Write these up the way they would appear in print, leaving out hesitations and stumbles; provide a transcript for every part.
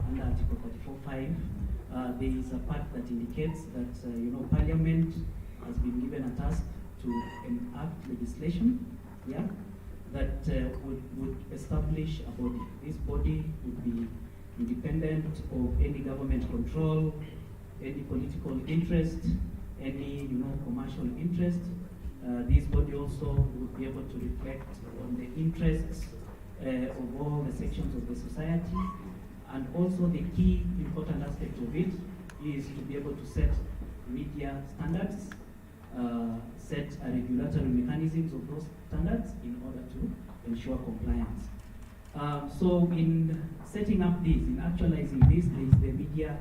under Article 34.5, there is a part that indicates that Parliament has been given a task to enact legislation, that would establish a body. This body would be independent of any government control, any political interest, any commercial interest. This body also would be able to reflect on the interests of all the sections of the society, and also the key important aspect of it is to be able to set media standards, set regulatory mechanisms of those standards in order to ensure compliance. So in setting up this, in actualizing this, there is the Media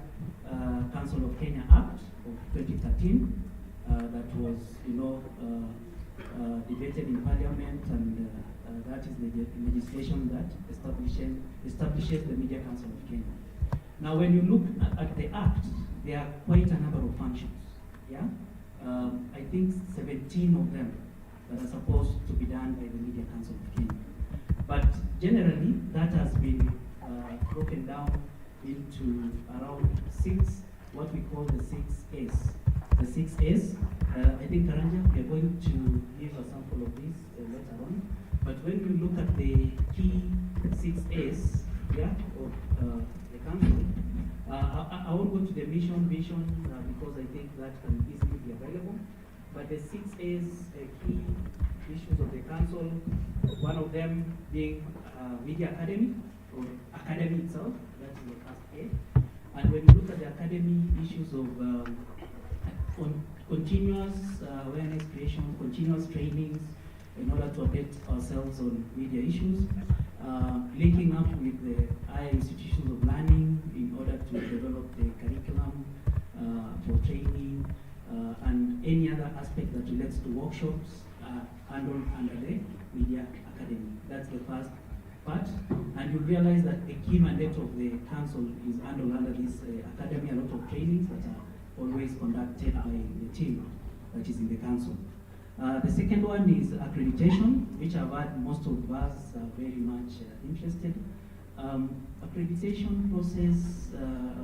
Council of Kenya Act of 2013 that was debated in Parliament, and that is the legislation that establishes the Media Council of Kenya. Now, when you look at the Act, there are quite a number of functions. I think 17 of them that are supposed to be done by the Media Council of Kenya. But generally, that has been broken down into around 6, what we call the 6 A's. The 6 A's, I think Karanja, we are going to give a sample of this later on. But when you look at the key 6 A's of the council, I won't go to the mission, vision, because I think that can easily be available. But the 6 A's key issues of the council, one of them being Media Academy, or academy itself, that is the first A. And when you look at the academy, issues of continuous awareness creation, continuous trainings in order to update ourselves on media issues, linking up with the higher institutions of learning in order to develop the curriculum for training, and any other aspect that relates to workshops handled under the Media Academy. That's the first part. And you'll realize that the key mandate of the council is handled under this academy, a lot of trainings that are always conducted by the team that is in the council. The second one is accreditation, which I've had most of us are very much interested. Accreditation process,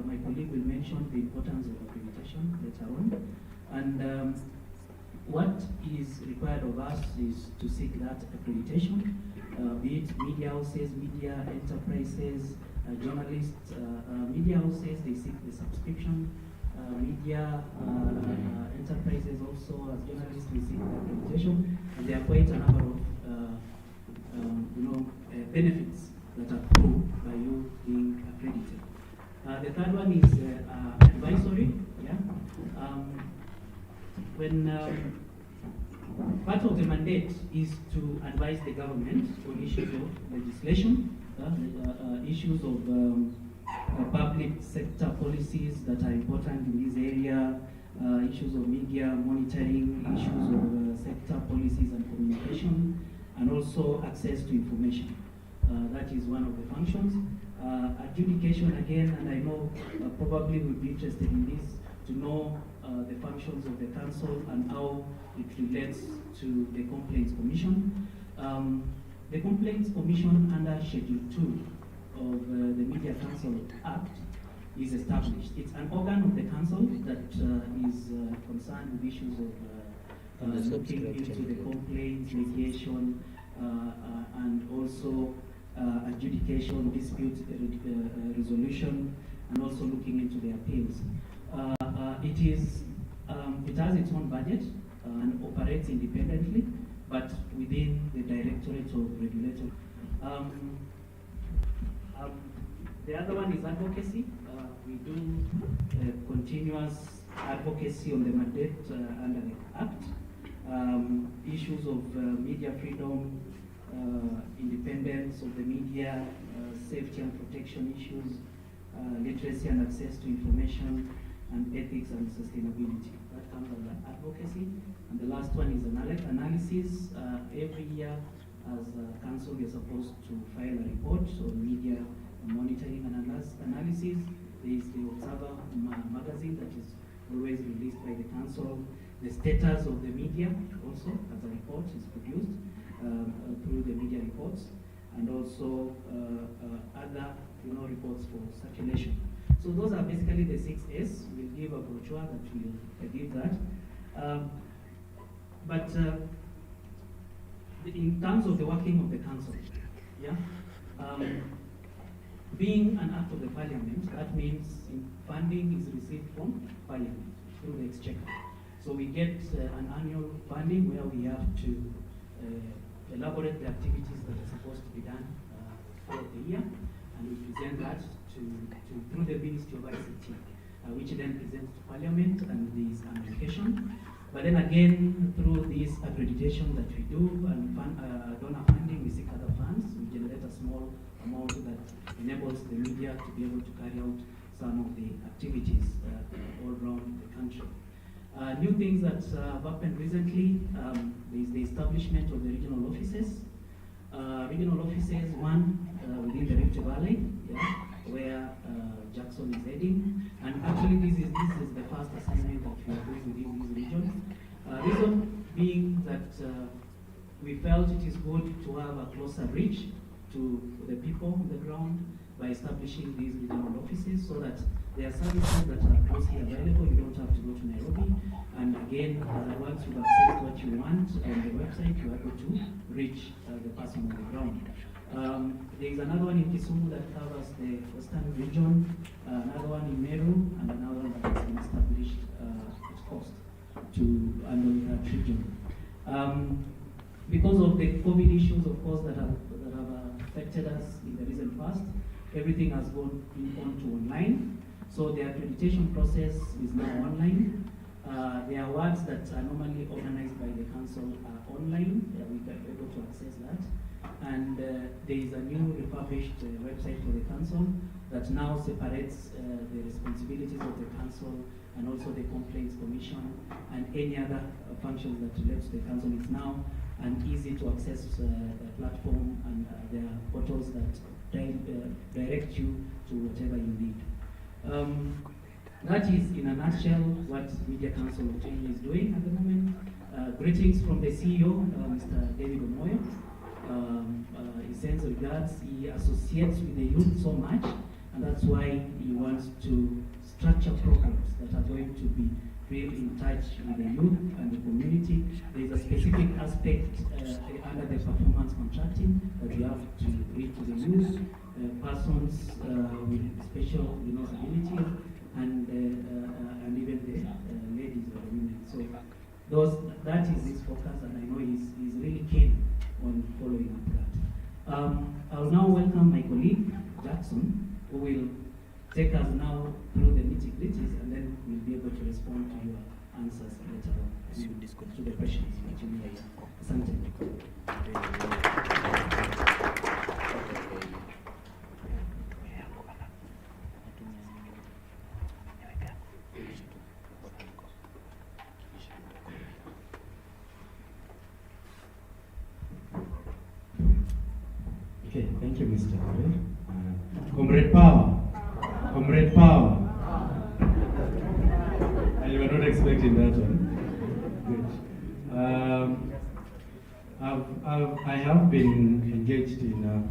my colleague will mention the importance of accreditation later on. And what is required of us is to seek that accreditation, be it media houses, media enterprises, journalists, media houses, they seek the subscription. Media enterprises also, as journalists, we seek accreditation, and there are quite a number of benefits that are proved by you being accredited. The third one is advisory. When part of the mandate is to advise the government on issues of legislation, issues of public sector policies that are important in this area, issues of media monitoring, issues of sector policies and communication, and also access to information. That is one of the functions. Adjudication again, and I know probably we'll be interested in this, to know the functions of the council and how it relates to the Complaints Commission. The Complaints Commission under Schedule 2 of the Media Council Act is established. It's an organ of the council that is concerned with issues of looking into the complaints, mediation, and also adjudication, dispute resolution, and also looking into the appeals. It has its own budget and operates independently, but within the Directorate of Regulatory. The other one is advocacy. We do continuous advocacy on the mandate under the Act. Issues of media freedom, independence of the media, safety and protection issues, literacy and access to information, and ethics and sustainability. That comes under advocacy. And the last one is analysis. Every year, as a council, we are supposed to file a report on media monitoring and analysis. There is the Observer magazine that is always released by the council. The status of the media also, as a report, is produced through the media reports. and also other reports for circulation. So those are basically the 6 S. We'll give a brochure that will give that. But in terms of the working of the council, yeah, being an act of the parliament, that means funding is received from parliament through the exchequer. So we get an annual funding where we have to elaborate the activities that are supposed to be done throughout the year, and we present that through the Ministry of ICT, which then presents to Parliament, and there is an allocation. But then again, through this accreditation that we do and donor funding, we seek other funds. We generate a small amount that enables the media to be able to carry out some of the activities all around the country. New things that have happened recently, there is the establishment of the regional offices. Regional offices, one within the Rift Valley, yeah, where Jackson is heading. And actually this is the first assignment that we are doing within this region. Reason being that we felt it is good to have a closer reach to the people on the ground by establishing these regional offices, so that there are services that are closely available. You don't have to go to Nairobi. And again, once you've accessed what you want on the website, you are able to reach the person on the ground. There is another one in Kisumu that covers the western region, another one in Meru, and another one that has been established at cost to handle that region. Because of the COVID issues, of course, that have affected us in the recent past, everything has gone on to online. So the accreditation process is now online. The awards that are normally organized by the council are online. We are able to access that. And there is a new refurbished website for the council that now separates the responsibilities of the council and also the complaints commission and any other functions that relate to the council. It's now an easy to access platform, and there are portals that direct you to whatever you need. That is, in a nutshell, what Media Council of Kenya is doing at the moment. Greetings from the CEO, Mr. David Omoyo. He sends regards. He associates with the youth so much, and that's why he wants to structure programs that are going to be really in touch with the youth and the community. There is a specific aspect under the performance contracting that we have to reach to the youth, persons with special abilities, and even the ladies or the women. So that is his focus, and I know he's really keen on following up that. I'll now welcome my colleague Jackson, who will take us now through the nitty-gritties, and then we'll be able to respond to your answers later on to the questions that you may have. Asante. Okay, thank you, Mr. Kare. Comrade Power. Comrade Power. You were not expecting that one. Good. I have been engaged in.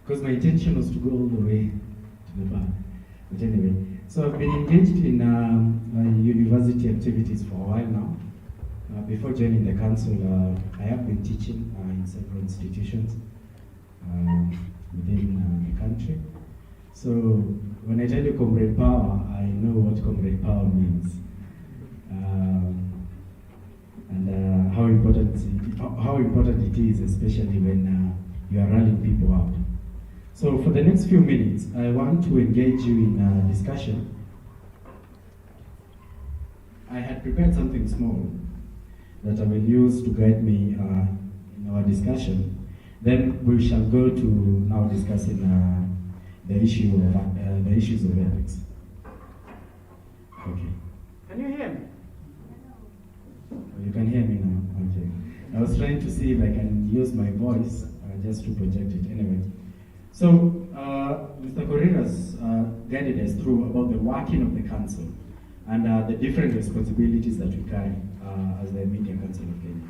Because my intention was to go all the way to the back. But anyway, so I've been engaged in university activities for a while now. Before joining the council, I have been teaching in several institutions within the country. So when I tell you Comrade Power, I know what Comrade Power means, and how important it is, especially when you are rallying people out. So for the next few minutes, I want to engage you in a discussion. I had prepared something small that I will use to guide me in our discussion. Then we shall go to now discussing the issues of ethics. Okay. Can you hear me? You can hear me now. Okay. I was trying to see if I can use my voice just to project it. Anyway. So Mr. Correras guided us through about the working of the council and the different responsibilities that we carry as the Media Council of Kenya.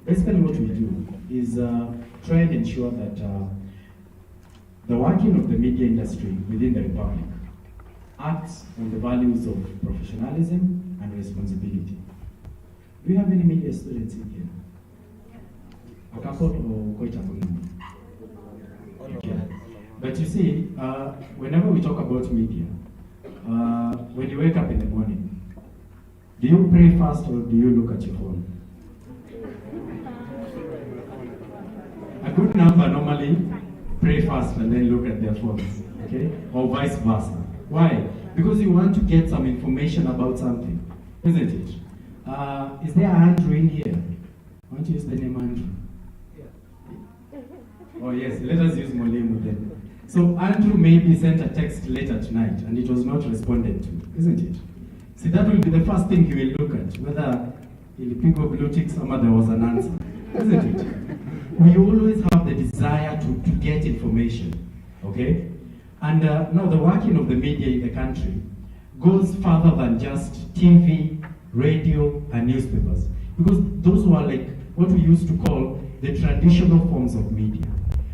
Basically what we do is try and ensure that the working of the media industry within the Republic acts on the values of professionalism and responsibility. Do you have any media students in here? A couple or quite a few? Okay. But you see, whenever we talk about media, when you wake up in the morning, do you pray first or do you look at your phone? A good number normally pray first and then look at their phones, okay? Or vice versa. Why? Because you want to get some information about something, isn't it? Is there Andrew in here? Why don't you use the name Andrew? Oh yes, let us use Molemu then. So Andrew maybe sent a text later tonight and it was not responded to, isn't it? See, that will be the first thing he will look at, whether he'll pick up blue ticks or there was an answer, isn't it? We always have the desire to get information, okay? And now the working of the media in the country goes further than just TV, radio, and newspapers. Because those were like what we used to call the traditional forms of media.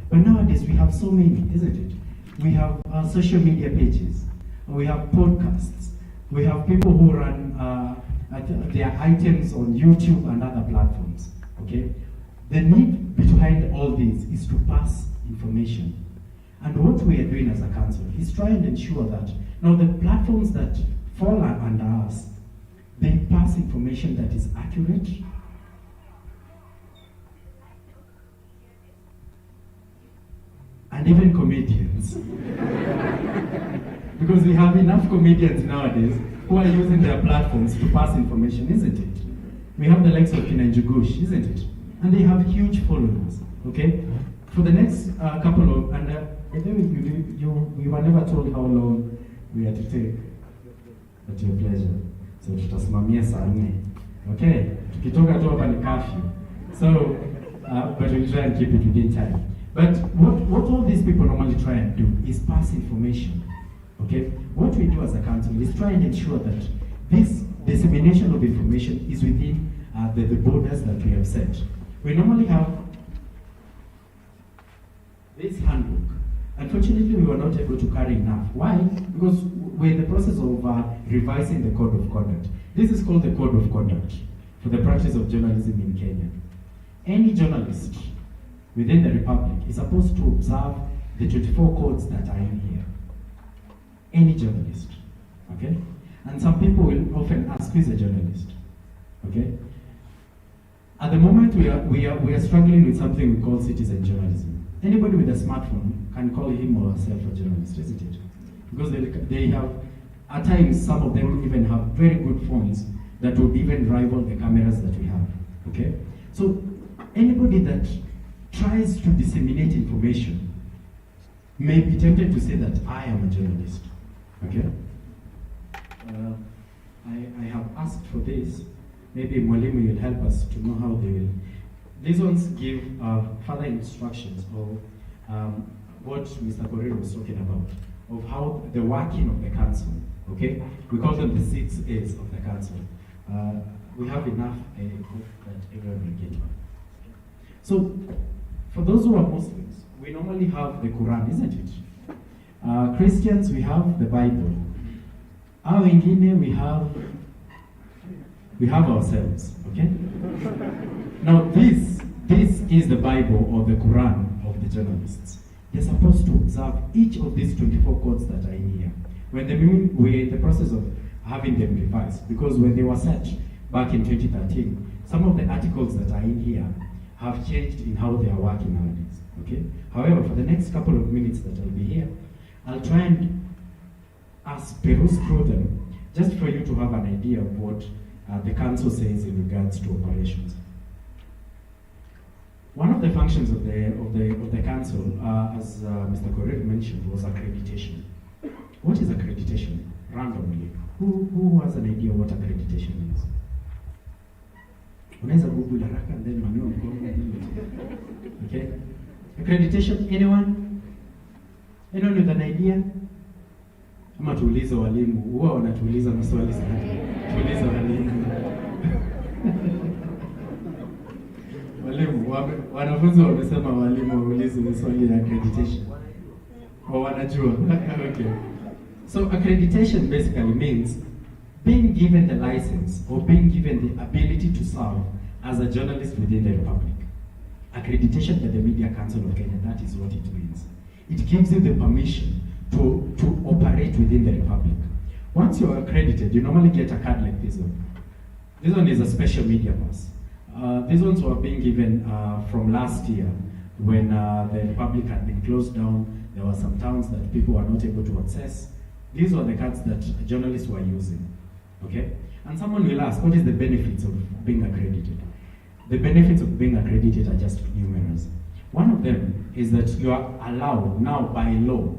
But nowadays we have so many, isn't it? We have social media pages, we have podcasts, we have people who run their items on YouTube and other platforms, okay? The need behind all this is to pass information. And what we are doing as a council is try and ensure that now the platforms that fall under us, they pass information that is accurate, and even comedians. Because we have enough comedians nowadays who are using their platforms to pass information, isn't it? We have the likes of Kinanjugush, isn't it? And they have huge followings, okay? For the next couple of, and we were never told how long we had to take, at your pleasure. So tutasimamia saa 4, okay? Tukitoka tu hapa ni curfew. So, but we'll try and keep it within time. But what all these people normally try and do is pass information, okay? What we do as a council is try and ensure that this dissemination of information is within the borders that we have set. We normally have this handbook. Unfortunately, we were not able to carry enough. Why? Because we're in the process of revising the Code of Conduct. This is called the Code of Conduct for the practice of journalism in Kenya. Any journalist within the Republic is supposed to observe the 24 codes that are in here. Any journalist, okay? And some people will often ask, who is a journalist, okay? At the moment, we are struggling with something we call citizen journalism. Anybody with a smartphone can call him or herself a journalist, isn't it? Because they have, at times, some of them even have very good phones that would even rival the cameras that we have, okay? So anybody that tries to disseminate information may be tempted to say that I am a journalist, okay? I have asked for this. Maybe Mwalimu will help us to know how they will. These ones give further instructions of what Mr. Korir was talking about, of how the working of the council, okay? We call them the 6 A's of the council. We have enough that everyone will get one. So, for those who are Muslims, we normally have the Quran, isn't it? Christians, we have the Bible. Our Wengine, we have ourselves, okay? Now this is the Bible or the Quran of the journalists. They're supposed to observe each of these 24 codes that are in here. We're in the process of having them revised, because when they were set back in 2013, some of the articles that are in here have changed in how they are working nowadays, okay? However, for the next couple of minutes that I'll be here, I'll try and peruse through them, just for you to have an idea of what the council says in regards to operations. One of the functions of the council, as Mr. Korir mentioned, was accreditation. What is accreditation? Randomly, who has an idea what accreditation is? Unaweza Google haraka and then maneno. Okay. Accreditation, anyone? Anyone with an idea? Ama tuulize walimu, huwa wanatuuliza maswali sana. Tuulize walimu. wanafunzi wamesema walimu waulize swali ya accreditation. Wanajua. Okay. So accreditation basically means being given the license or being given the ability to serve as a journalist within the Republic. Accreditation by the Media Council of Kenya, that is what it means. It gives you the permission to operate within the Republic. Once you are accredited, you normally get a card like this one. This one is a special media pass. These ones were being given from last year when the Republic had been closed down. There were some towns that people were not able to access. These were the cards that journalists were using. Okay? And someone will ask, what is the benefits of being accredited? The benefits of being accredited are just numerous. One of them is that you are allowed now by law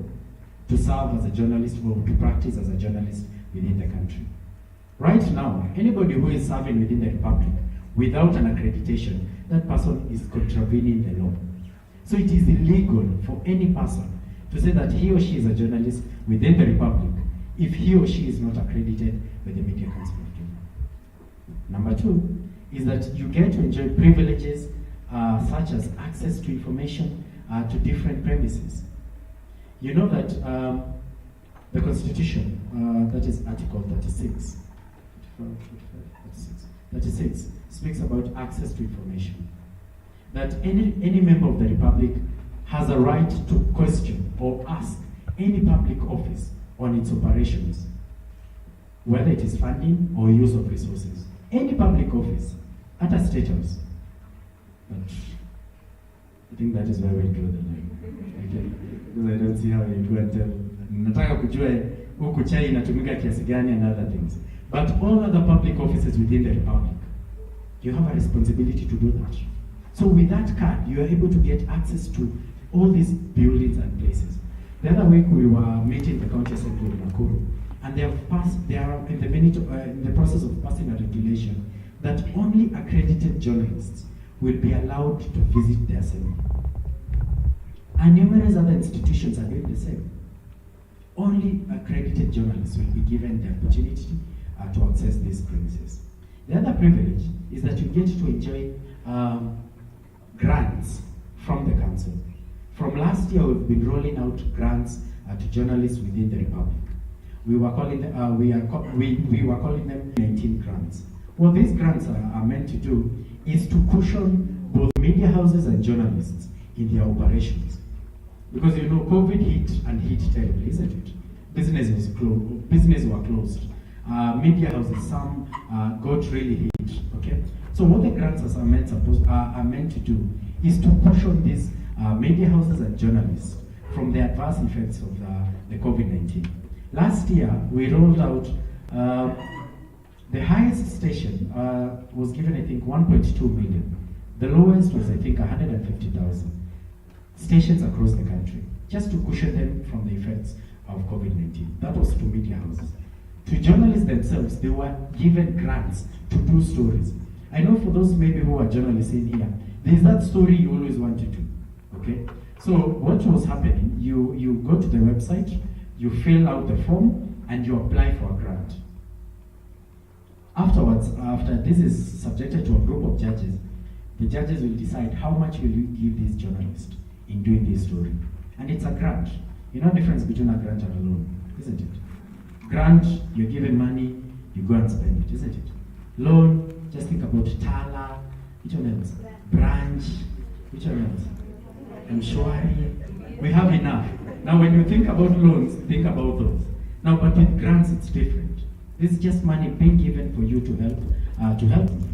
to serve as a journalist or to practice as a journalist within the country. Right now, anybody who is serving within the Republic without an accreditation, that person is contravening the law. So it is illegal for any person to say that he or she is a journalist within the Republic if he or she is not accredited by the Media Council of Kenya. Number two is that you get to enjoy privileges such as access to information to different premises. You know that the Constitution, that is Article 36, 36 speaks about access to information. That any member of the Republic has a right to question or ask any public office on its operations, whether it is funding or use of resources. Any public office, at a state house. But I think that is where we draw the line. Okay? Because I don't see how you go and tell. Nataka kujua huku chai inatumika kiasi gani and other things. But all other public offices within the Republic, you have a responsibility to do that. So with that card, you are able to get access to all these buildings and places. The other week we were meeting the County Assembly in Nakuru, and they are in the process of passing a regulation that only accredited journalists will be allowed to visit the assembly. And numerous other institutions are doing the same. Only accredited journalists will be given the opportunity to access these premises. The other privilege is that you get to enjoy grants from the council. From last year, we've been rolling out grants to journalists within the Republic. We were calling them 19 grants. What these grants are meant to do is to cushion both media houses and journalists in their operations. Because you know, COVID hit terribly, isn't it? Businesses were closed. Media houses, some got really hit. Okay, so what the grants are meant to do is to cushion these media houses and journalists from the adverse effects of the COVID-19. Last year, we rolled out the highest station was given, I think, 1.2 million. The lowest was, I think, 150,000 stations across the country, just to cushion them from the effects of COVID-19. That was to media houses. To journalists themselves, they were given grants to do stories. I know for those maybe who are journalists in here, there's that story you always want to do, okay? So what was happening, you go to the website, you fill out the form, and you apply for a grant. Afterwards, after this is subjected to a group of judges, the judges will decide how much will you give this journalist in doing this story. And it's a grant. You know the difference between a grant and a loan, isn't it? Grant, you're given money, you go and spend it, isn't it? Loan, just think about Tala, which one else? Branch, which one else? Mshwari. We have enough. Now when you think about loans, think about those. Now but with grants it's different. This is just money being given for you to help me.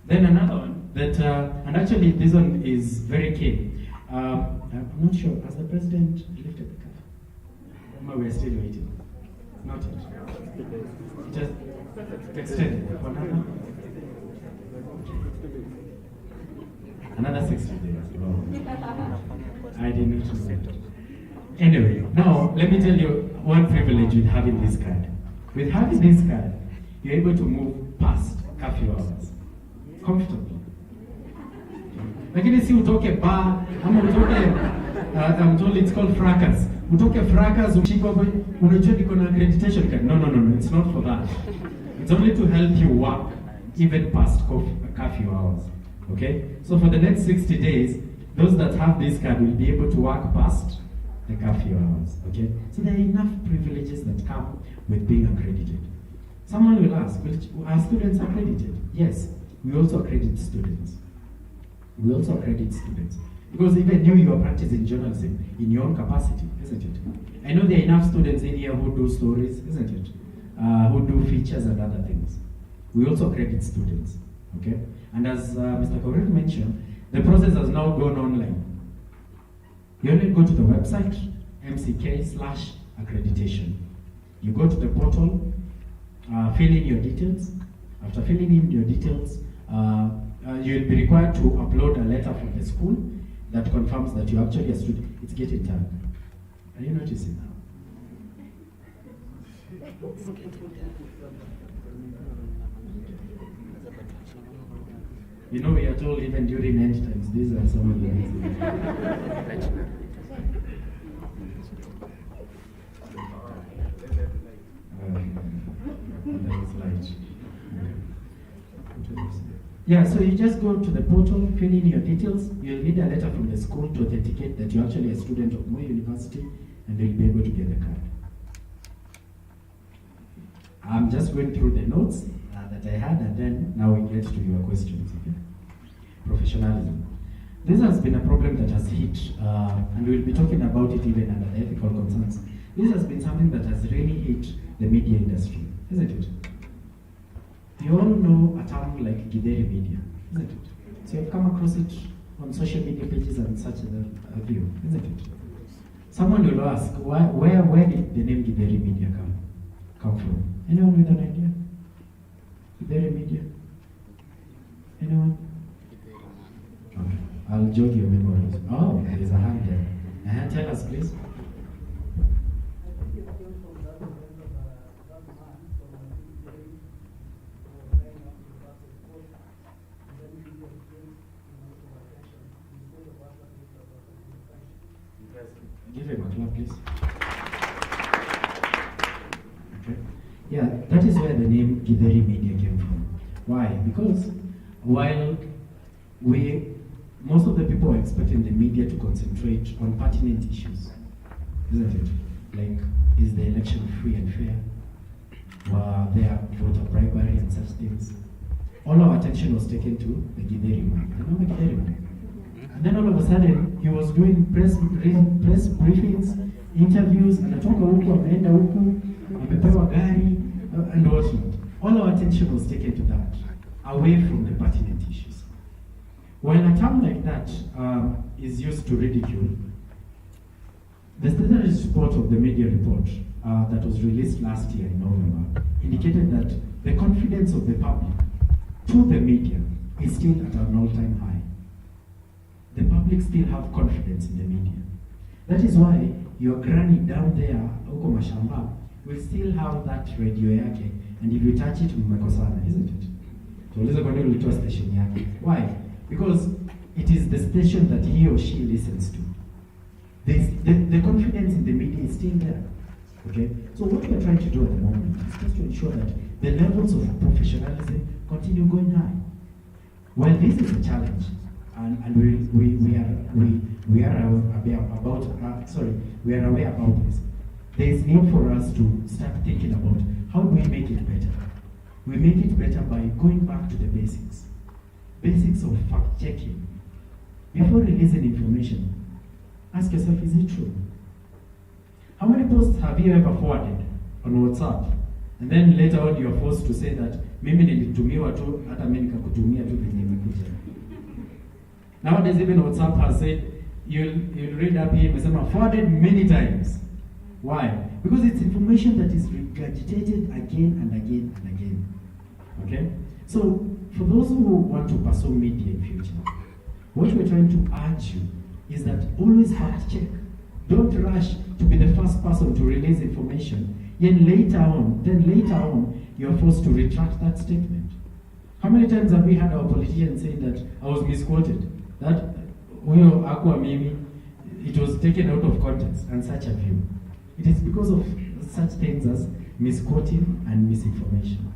Then another one that, and actually this one is very key. I'm not sure, has the president lifted the car? We're still waiting. Not yet. Just extended. Another 60 days. Wow. I didn't know that. Anyway, now let me tell you one privilege with having this card. With having this card, you're able to move past curfew hours comfortably. Lakini si utoke bar, ama utoke, I'm told it's called fracas. Utoke fracas, unajua niko na accreditation card. No, it's not for that. It's only to help you work even past curfew hours. Okay? So for the next 60 days, those that have this card will be able to work past the curfew hours. Okay? So there are enough privileges that come with being accredited. Someone will ask, are students accredited? Yes, we also accredit students. We also accredit students. Because even you are practicing journalism in your own capacity, isn't it? I know there are enough students in here who do stories, isn't it? Who do features and other things. We also accredit students, okay? And as Mr. Korir mentioned, the process has now gone online. You only go to the website, mck/accreditation. You go to the portal, fill in your details. After filling in your details, you'll be required to upload a letter from the school that confirms that you're actually a student. It's getting time. Are you noticing now? You know, we are told even during end times, these are some of the reasons. Yeah, so you just go to the portal, fill in your details. You'll need a letter from the school to authenticate that you're actually a student of Moi University, and you'll be able to get the card. I'm just going through the notes that I had, and then now we get to your questions. Okay? Professionalism. This has been a problem that has hit, and we'll be talking about it even under the ethical concerns. This has been something that has really hit the media industry, isn't it? You all know a term like Githeri media, isn't it? So you've come across it on social media pages and such a view, isn't it? Someone will ask, where did the name Githeri media come from? Anyone with an idea? Githeri media? Anyone? Okay. I'll jog your memories. Oh, there is a hand there. Tell us, please. Give him a clap, please. Okay. Yeah, that is where the name Githeri Media came from. Why? Because while most of the people are expecting the media to concentrate on pertinent issues, isn't it? Like, is the election free and fair? Were there voter bribery and such things? All our attention was taken to the Githeri man. Remember Githeri man? And then all of a sudden, he was doing press briefings, interviews, anatoka huku, ameenda huku, amepewa gari, and whatnot. All our attention was taken to that, away from the pertinent issues. When a term like that is used to ridicule, the status report of the media report that was released last year in November indicated that the confidence of the public to the media is still at an all-time high. The public still have confidence in the media. That is why your granny down there, huko mashamba, will still have that radio yake, and if you touch it, mmekosana, isn't it? So uliza kwa nini ulitoa station yake. Why? Because it is the station that he or she listens to. The confidence in the media is still there. Okay? So what we are trying to do at the moment is just to ensure that the levels of professionalism continue going high. Well, this is a challenge. And we are aware about this. There is need for us to start thinking about how do we make it better. We make it better by going back to the basics. Basics of fact checking. Before releasing information, ask yourself, is it true? How many posts have you ever forwarded on WhatsApp? And then later on you're forced to say that mimi nilitumiwa tu, hata mimi nikakutumia tu venye imekuja. Nowadays, even WhatsApp has said, you'll read up here, forwarded many times. Why? Because it's information that is regurgitated again and again and again. Okay? So, for those who want to pursue media in future, what we're trying to urge you is that always fact check. Don't rush to be the first person to release information. Then later on, you're forced to retract that statement. How many times have we had our politicians saying that I was misquoted? That huyo hakuwa mimi, it was taken out of context and such a view. It is because of such things as misquoting and misinformation.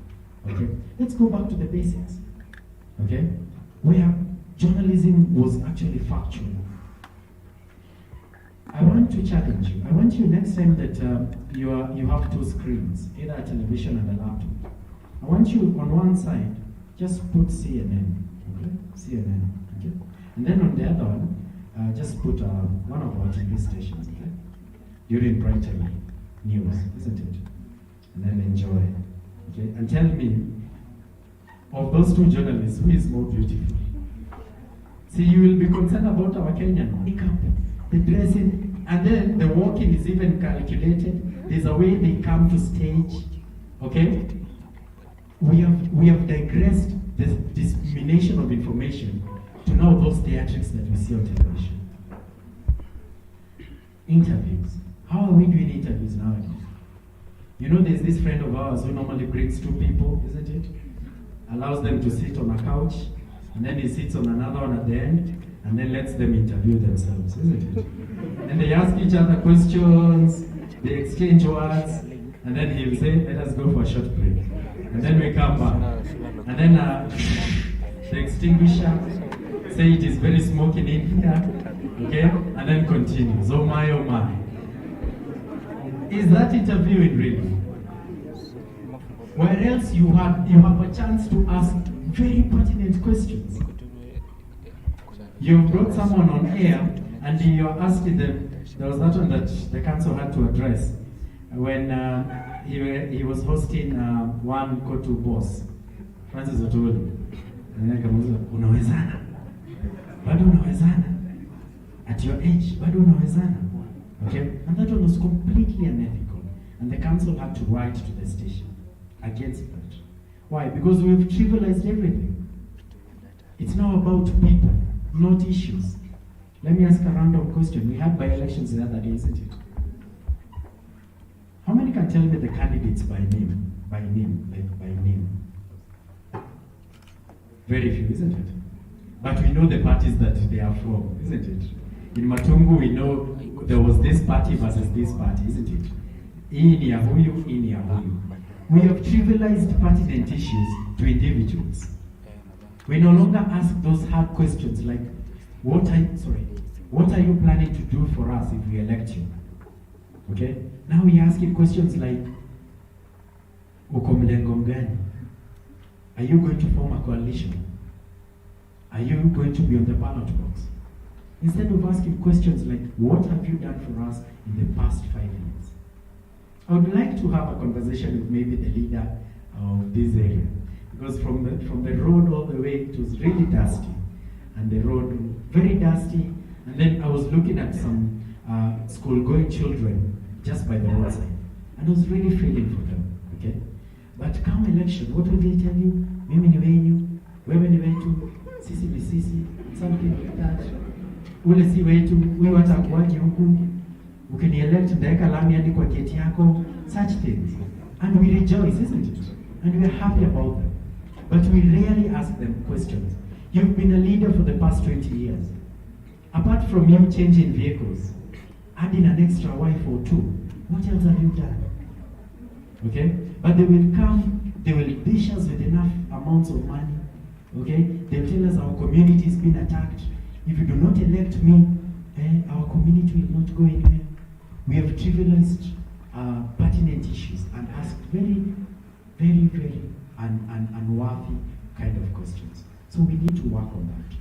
Okay? Let's go back to the basics. Okay? Where journalism was actually factual. I want to challenge you. I want you next time that you have two screens, either a television and a laptop. I want you on one side, just put CNN. Okay? CNN. Okay? And then on the other one, just put one of our TV stations. Okay? During prime time news, isn't it? And then enjoy. Okay? And tell me, of those two journalists, who is more beautiful? See, you will be concerned about our Kenyan makeup, the dressing, and then the walking is even calculated. There's a way they come to stage. Okay? We have digressed the dissemination of information to now those theatrics that we see on television. Interviews. How are we doing interviews nowadays? You know, there's this friend of ours who normally brings two people, isn't it? Allows them to sit on a couch, and then he sits on another one at the end, and then lets them interview themselves, isn't it? And they ask each other questions, they exchange words, and then he'll say, let us go for a short break. And then we come back. And then the extinguisher say it is very smoking in here, okay? And then continues, oh my, oh my. Is that interviewing really? Where else you have a chance to ask very pertinent questions. You brought someone on air and you're asking them, there was that one that the council had to address when he was hosting one Kotu boss, Francis Otoli. And then kamuuliza, unawezana? Bado unawezana? At your age, bado unawezana? Okay? And that one was completely unethical. And the council had to write to the station against that. Why? Because we've trivialized everything. It's now about people, not issues. Let me ask a random question. We had by-elections the other day, isn't it? How many can tell me the candidates by name? By name, like by name. Very few, isn't it? But we know the parties that they are from, isn't it? In Matungu, we know there was this party versus this party, isn't it? Hii ni ya huyu, hii ni ya huyu. We have trivialized pertinent issues to individuals. We no longer ask those hard questions like, what are you planning to do for us if we elect you? Okay? Now we are asking questions like, uko mlengo gani? Are you going to form a coalition? Are you going to be on the ballot box? Instead of asking questions like, what have you done for us in the past 5 years? I would like to have a conversation with maybe the leader of this area. Because from the road all the way, it was really dusty. And the road, very dusty. And then I was looking at some school-going children just by the roadside. And I was really feeling for them, okay? But come election, what will they tell you? Mimi ni wenyu, wewe ni wetu, sisi ni sisi, something like that. Ule si wetu, huyu hata kuwaji huku, ukini-elect ndaeka lami hadi kwa gate yako, such things. And we rejoice, isn't it? And we are happy about them. But we rarely ask them questions. You've been a leader for the past 20 years. Apart from you changing vehicles, adding an extra wife or two, what else have you done? Okay? But they will come, they will dish us with enough amounts of money. Okay? They'll tell us our community is being attacked. If you do not elect me, our community will not go anywhere. We have trivialized pertinent issues and asked very, very, very unworthy kind of questions. So we need to work on that.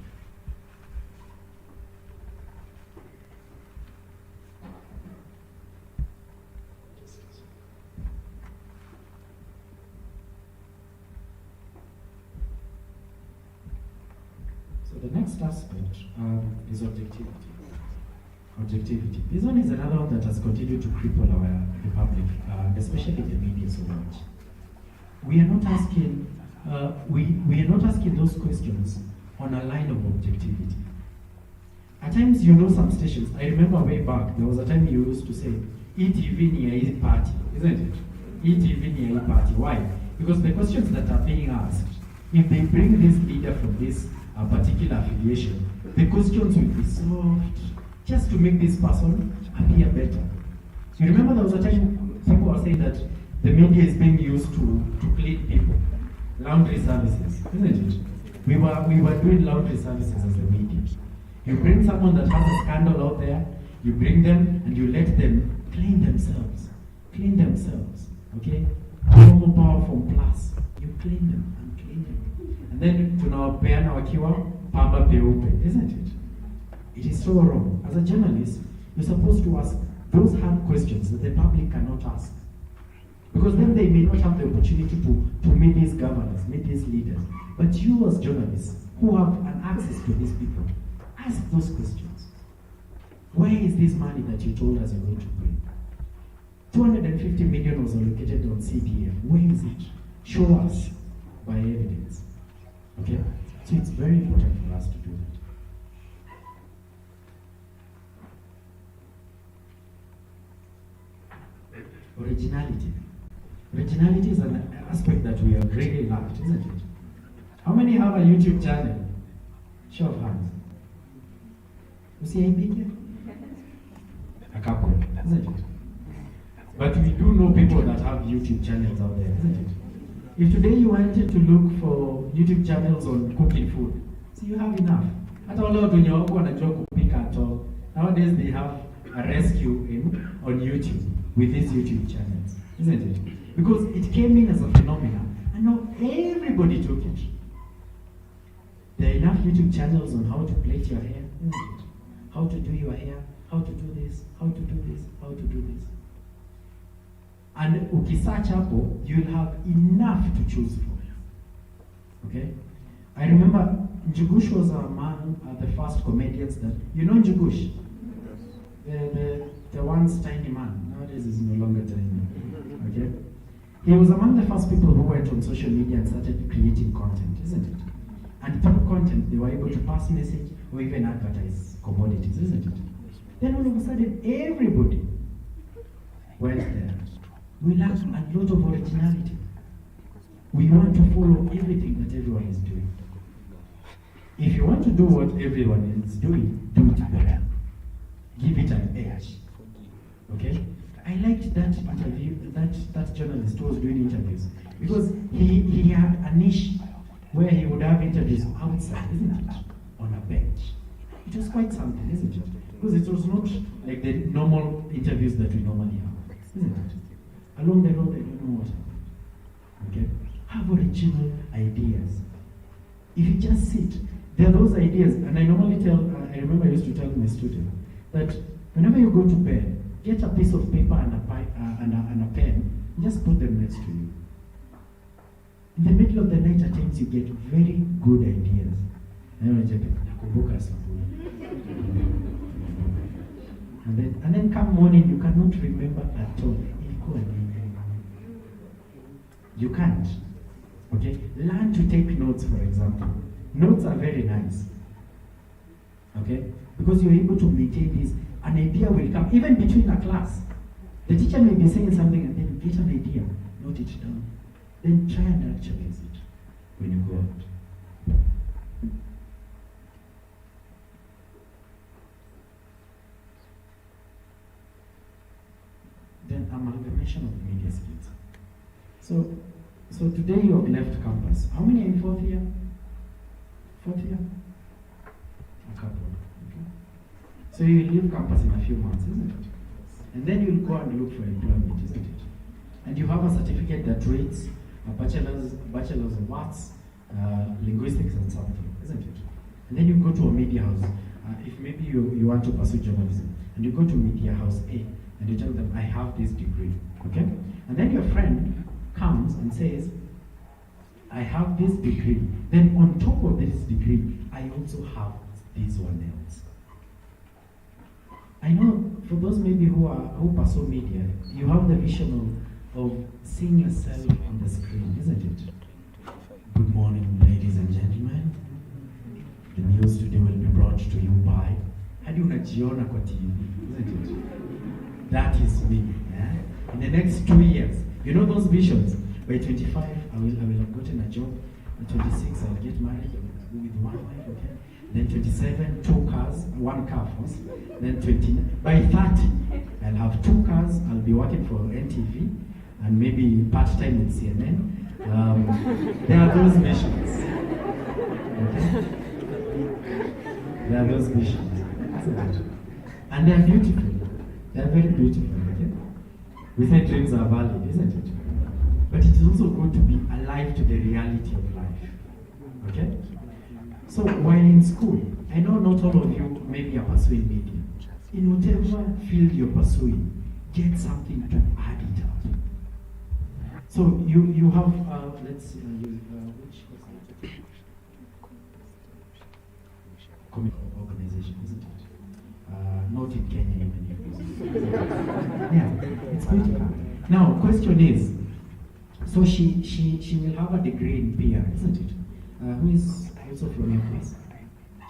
So the next aspect is objectivity. Objectivity. This one is another one that has continued to cripple our republic, especially the media so much. We are not asking we are not asking those questions on a line of objectivity. At times, you know, some stations, I remember way back, there was a time you used to say, ETV ni ya hii party, isn't it? ETV ni ya hii party. Why? Because the questions that are being asked, if they bring this leader from this particular affiliation, the questions will be soft, just to make this person appear better. You remember there was a time people were saying that the media is being used to clean people. laundry services, isn't it? We were doing laundry services as the media. You bring someone that has a scandal out there, you bring them and you let them clean themselves. Clean themselves. Okay? Normal power from plus. You clean them and clean them. And then tunawapeana wakiwa pamba peupe, isn't it? It is so wrong. As a journalist, you're supposed to ask those hard questions that the public cannot ask. Because then they may not have the opportunity to meet these governors, meet these leaders. But you as journalists who have an access to these people, ask those questions. Where is this money that you told us you're going to bring? 250 million was allocated on CDF. Where is it? Show us by evidence. Okay? So it's very important for us to do that. Originality. Originality is an aspect that we have really lacked, isn't it? How many have a YouTube channel? Show of hands. You see anything? A couple, isn't it? But we do know people that have YouTube channels out there, isn't it? If today you wanted to look for YouTube channels on cooking food, so you have enough. Hata wale watu wenye wako wanajua kupika at all. Nowadays they have a rescue on YouTube with these YouTube channels, isn't it? Because it came in as a phenomenon, and now everybody took it. There are enough YouTube channels on how to plait your hair, isn't it? How to do your hair, how to do this, how to do this, how to do this. And ukisearch hapo, you'll have enough to choose from. Okay? I remember Njugush was among the first comedians that, you know Njugush? The once tiny man. Nowadays he's no longer tiny. Okay? He was among the first people who went on social media and started creating content, isn't it? And through content, they were able to pass message or even advertise commodities, isn't it? Then all of a sudden, everybody went there. We lack a lot of originality. We want to follow everything that everyone is doing. If you want to do what everyone is doing, do it better. Give it an edge. Okay? I liked that interview, that journalist who was doing interviews, because he had a niche where he would have interviews outside, isn't it? On a bench. It was quite something, isn't it? Because it was not like the normal interviews that we normally have, isn't it? Along the road, I don't know what happened. Okay? Have original ideas. If you just sit, there are those ideas, and I normally tell, I remember I used to tell my students that whenever you go to bed, get a piece of paper and a pen, and just put them next to you. In the middle of the night, at times you get very good ideas. And then come morning, you cannot remember at all. You can't. Okay? Learn to take notes, for example. Notes are very nice. Okay? Because you're able to maintain this. An idea will come, even between a class. The teacher may be saying something and then you get an idea. Note it down. Then try and actualize it when you go out. Then amalgamation of media skills. So today you have left campus. How many are in fourth year? Fourth year? A couple. Okay. So you leave campus in a few months, isn't it? And then you'll go and look for employment, isn't it? And you have a certificate that reads a bachelor's of arts, linguistics and something, isn't it? And then you go to a media house. If maybe you want to pursue journalism, and you go to media house A, and you tell them, I have this degree, okay? And then your friend comes and says, I have this degree. Then on top of this degree, I also have this one else. I know for those maybe who pursue media, you have the vision of seeing yourself on the screen, isn't it? Good morning, ladies and gentlemen. The news today will be brought to you by hadi unajiona kwa TV, isn't it? That is me. Yeah? In the next 2 years, you know those visions. By 25, I will have gotten a job. At 26, I'll get married with one wife. Okay. Then 27, 2 cars, 1 car first. Then 29. By 30, I'll have 2 cars. I'll be working for NTV and maybe part-time with CNN. There are those missions. Okay? There are those missions. Isn't it? And they are beautiful. They are very beautiful. Okay? We say dreams are valid, isn't it? But it is also good to be alive to the reality of life. Okay? So while in school, I know not all of you maybe are pursuing media. In whatever field you're pursuing, get something to add it up. So you have, let's see, which was it? Organization, isn't it? Not in Kenya even. Yeah, it's beautiful. Now, question is, so she will have a degree in PR, isn't it? Who is also from your class?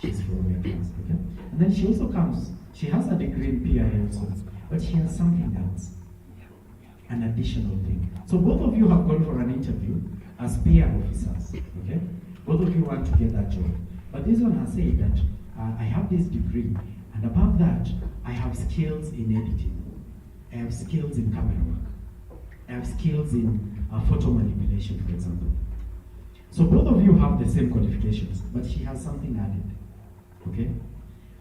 She's from your class, okay? And then she also comes, she has a degree in PR also, but she has something else, an additional thing. So both of you have gone for an interview as PR officers, okay? Both of you want to get that job. But this one has said that I have this degree, and above that, I have skills in editing. I have skills in camera work. I have skills in photo manipulation, for example. So both of you have the same qualifications, but she has something added, okay?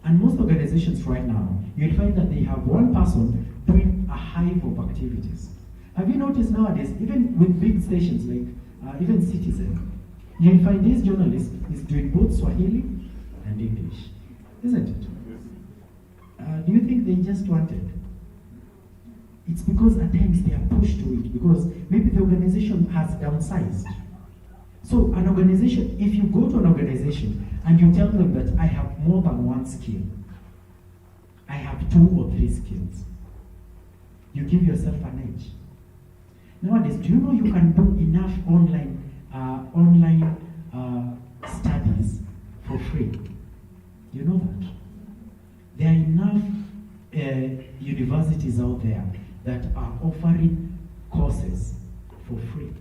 And most organizations right now, you'll find that they have one person doing a hive of activities. Have you noticed nowadays, even with big stations like even Citizen, you'll find this journalist is doing both Swahili and English, isn't it? Do you think they just wanted? It's because at times they are pushed to it, because maybe the organization has downsized. So an organization, if you go to an organization and you tell them that I have more than one skill, I have 2 or 3 skills, you give yourself an edge. Nowadays, do you know you can do enough online studies for free? You know that? There are enough universities out there that are offering courses for free.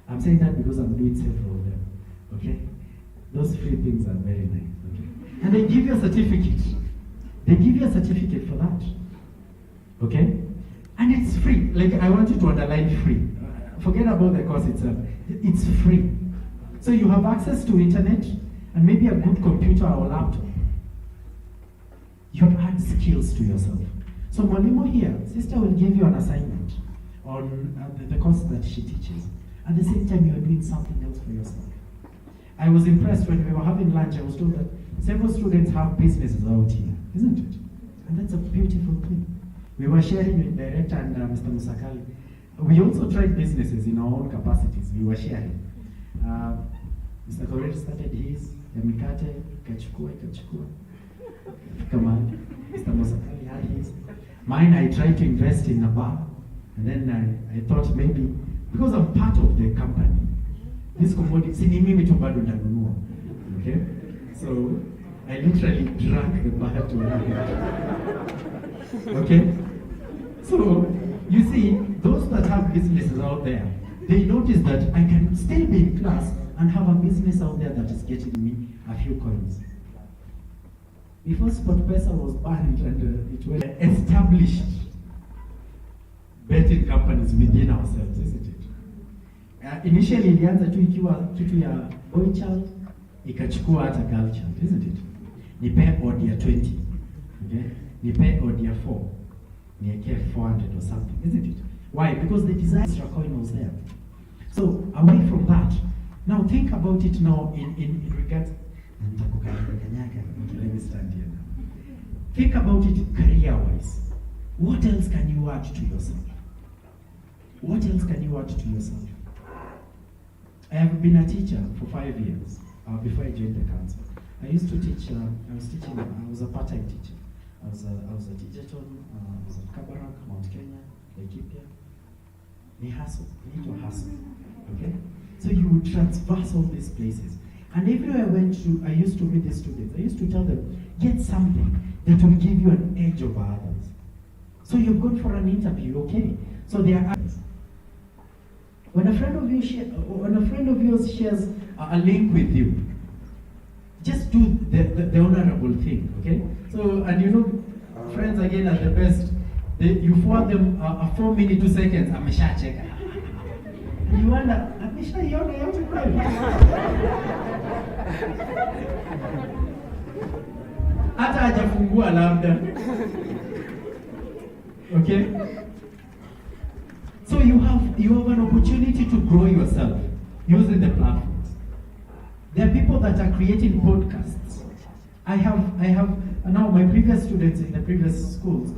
I'm saying that because I'm doing several of them, okay? Those free things are very nice, okay? And they give you a certificate. They give you a certificate for that, okay? And it's free. Like, I want you to underline free. Forget about the course itself. It's free. So you have access to internet and maybe a good computer or laptop. You add skills to yourself. So Mwalimu here, sister will give you an assignment on the course that she teaches. At the same time, you are doing something else for yourself. I was impressed when we were having lunch. I was told that several students have businesses out here, isn't it? And that's a beautiful thing. We were sharing with Director and Mr. Musakali. We also tried businesses in our own capacities. We were sharing. Mr. Correa started his, Yamikate, ikachukua. Come on. Mr. Musakali had his. Mine, I tried to invest in a bar. And then I thought maybe, because I'm part of the company, this commodity, sini mimi tu bado nanunua. Okay? So, I literally drank the bar to it. Okay? So, you see, those that have businesses out there, they notice that I can still be in class and have a business out there that is getting me a few coins. Before SportPesa was banned and it was established betting companies within ourselves, isn't it? Initially, ilianza tu ikiwa kitu ya boy child, ikachukua hata girl child, isn't it? Nipe odd ya 20, okay? Nipe odd ya 4, nieke 400 or something, isn't it? Why? Because the desire extra coin was there. So, away from that, now think about it now in regards, let me stand here now. Think about it career-wise. What else can you add to yourself? What else can you add to yourself? I have been a teacher for 5 years before I joined the council. I used to teach, I was a part-time teacher. I was at Egerton, I was at Kabarak, Mount Kenya, Laikipia. Ni hustle, you need to hustle, okay? So you would transverse all these places. And everywhere I went to, I used to meet the students. I used to tell them, get something that will give you an edge over others. So you've gone for an interview, okay? So there are others. When a friend of yours shares a link with you, just do the honorable thing, okay? So, and you know, friends again are the best. You forward them a 4 minutes, 2 seconds, amesha check. You wonder, ameshaiona yote kweli? Hata hajafungua labda. Okay? So you have an opportunity to grow yourself using the platforms. There are people that are creating podcasts. I have now my previous students in the previous schools,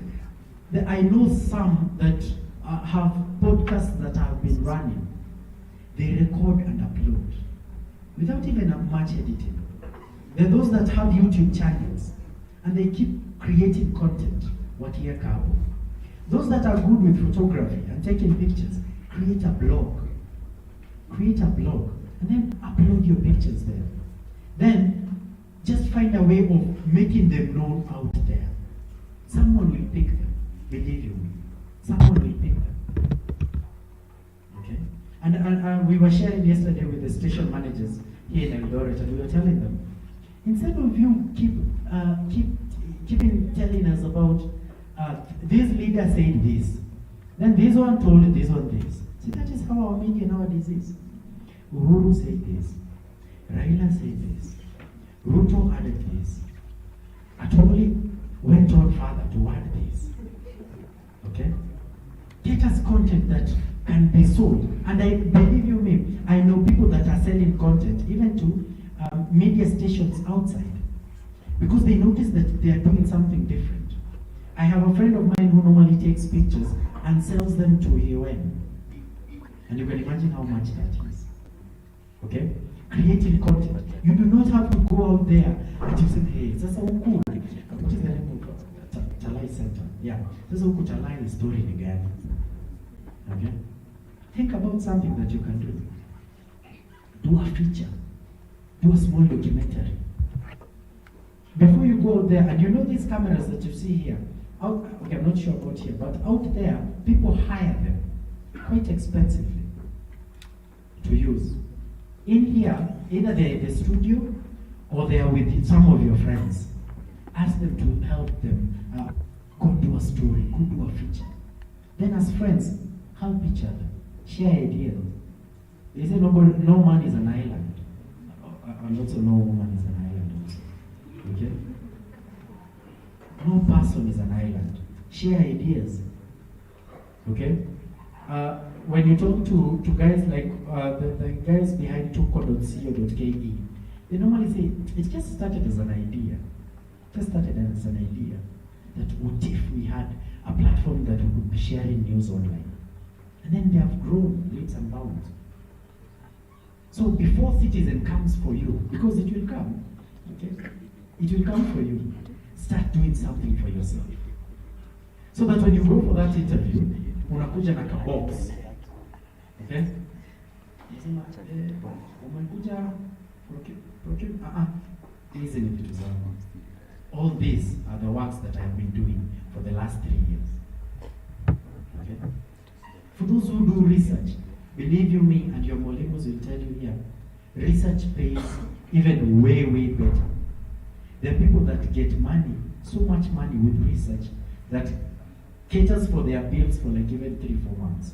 I know some that have podcasts that have been running. They record and upload without even much editing. There are those that have YouTube channels and they keep creating content. Wakia Kabo. Those that are good with photography and taking pictures, create a blog. Create a blog and then upload your pictures there. Then just find a way of making them known out there. Someone will pick them, believe you me. Someone will pick them. Okay? And we were sharing yesterday with the station managers here in Eldoret, and we were telling them, instead of you keeping telling us about this leader said this, then this one told this one this. See, that is how our media nowadays is. Uhuru said this, Raila said this, Ruto added this, Atoli went on further to add this. Okay? Get us content that can be sold. And I believe you me, I know people that are selling content even to media stations outside because they notice that they are doing something different. I have a friend of mine who normally takes pictures and sells them to UN. And you can imagine how much that is. Okay? Creating content. You do not have to go out there and you say, hey, that's so cool. What is the name of Talai Center? Yeah. That's so cool. Talai is story again. Okay? Think about something that you can do. Do a feature. Do a small documentary. Before you go out there, and you know these cameras that you see here, okay, I'm not sure about here, but out there, people hire them quite expensively to use. In here, either they're in the studio or they are with some of your friends. Ask them to help them go do a story, go do a feature. Then as friends, help each other, share ideas. They say no man is an island. And also no woman is an island also. Okay? No person is an island. Share ideas. Okay? When you talk to guys like the guys behind tuko.co.ke, they normally say, it just started as an idea. Just started as an idea. That what if we had a platform that we could be sharing news online? And then they have grown leaps and bounds. So before Citizen comes for you, because it will come, okay? It will come for you. Start doing something for yourself. So that when you go for that interview, unakuja na kabox. Okay? Umekuja hizi ni vitu zangu. All these are the works that I have been doing for the last 3 years. Okay? For those who do research, believe you me, and your molecules will tell you here, research pays even way, way better. There are people that get money, so much money with research, that caters for their bills for like even 3-4 months.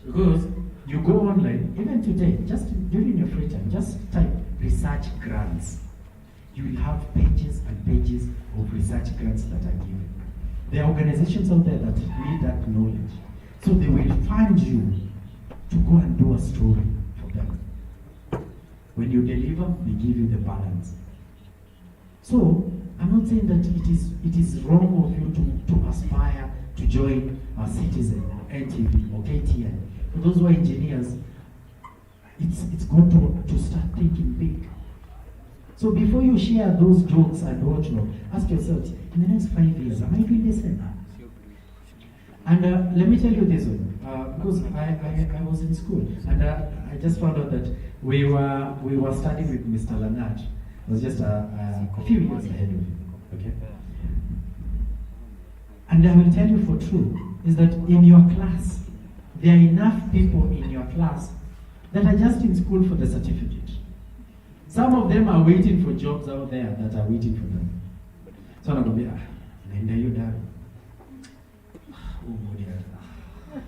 Because you go online, even today, just during your free time, just type research grants. You will have pages and pages of research grants that are given. There are organizations out there that need that knowledge. So they will fund you to go and do a story for them. When you deliver, they give you the balance. So I'm not saying that it is wrong of you to aspire to join a Citizen, NTV, or KTN. For those who are engineers, it's good to start thinking big. So before you share those jokes and whatnot, ask yourself, in the next 5 years, am I doing the same? And let me tell you this one, because I was in school, and I just found out that we were studying with Mr. Lanat. It was just a few years ahead of him. Okay. And I will tell you for true, is that in your class, there are enough people in your class that are just in school for the certificate. Some of them are waiting for jobs out there that are waiting for them. So I'm going to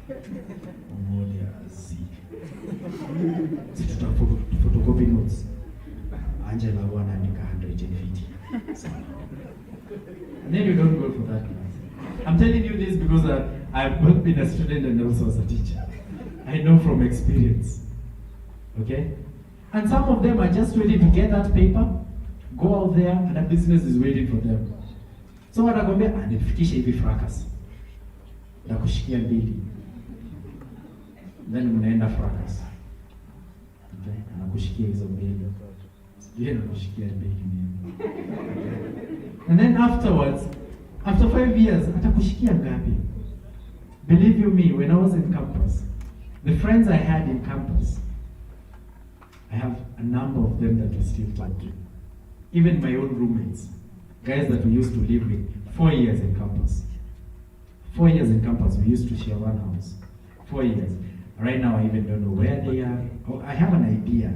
be, Moja Z. Sisi photocopy notes. Angela wanaandika 150. And then you don't go for that class. I'm telling you this because I've both been a student and also as a teacher. I know from experience. Okay? And some of them are just waiting to get that paper, go out there, and a business is waiting for them. So wanakwambia anifikishe hivi fracas. Na kushikia mbili. Then mnaenda fracas. Okay? Anakushikia hizo mbili. Sijui anakushikia mbili nini. And then afterwards, after 5 years, atakushikia ngapi? Believe you me, when I was in campus, the friends I had in campus, I have a number of them that we still talk to. Even my own roommates, guys that we used to live with, 4 years in campus. 4 years in campus, we used to share one house. 4 years. Right now, I even don't know where they are. Oh, I have an idea.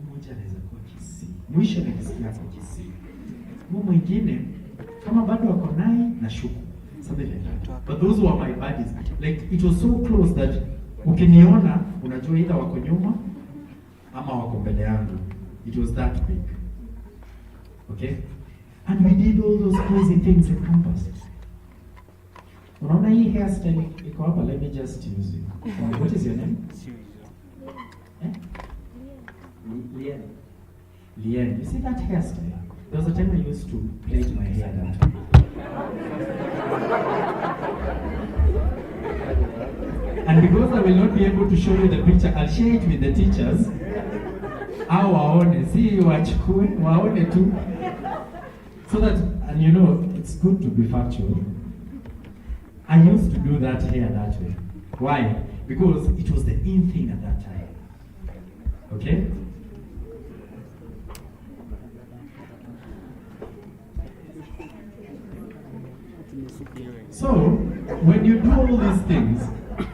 Mmoja anaweza kuwa Kisii. Mwisho nikisikia kwa Kisii. Mwingine, kama bado wako naye na shuku. Something like that. But those were my buddies. Like, it was so close that ukiniona, unajua either wako nyuma, ama wako mbele yangu. It was that big. Okay? And we did all those crazy things in campus. Unaona hii hairstyle iko hapa, let me just use it. What is your name? Eh? Lien. Lien. You see that hairstyle? There was a time I used to plait my hair that way. And because I will not be able to show you the picture, I'll share it with the teachers. Au waone, si wachukue, waone tu. So that, and you know, it's good to be factual. I used to do that hair that way. Why? Because it was the in thing at that time. Okay? So, when you do all these things,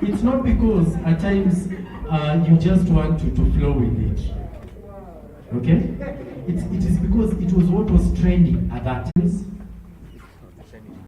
it's not because at times you just want to flow with it. Okay? It is because it was what was trending at that time.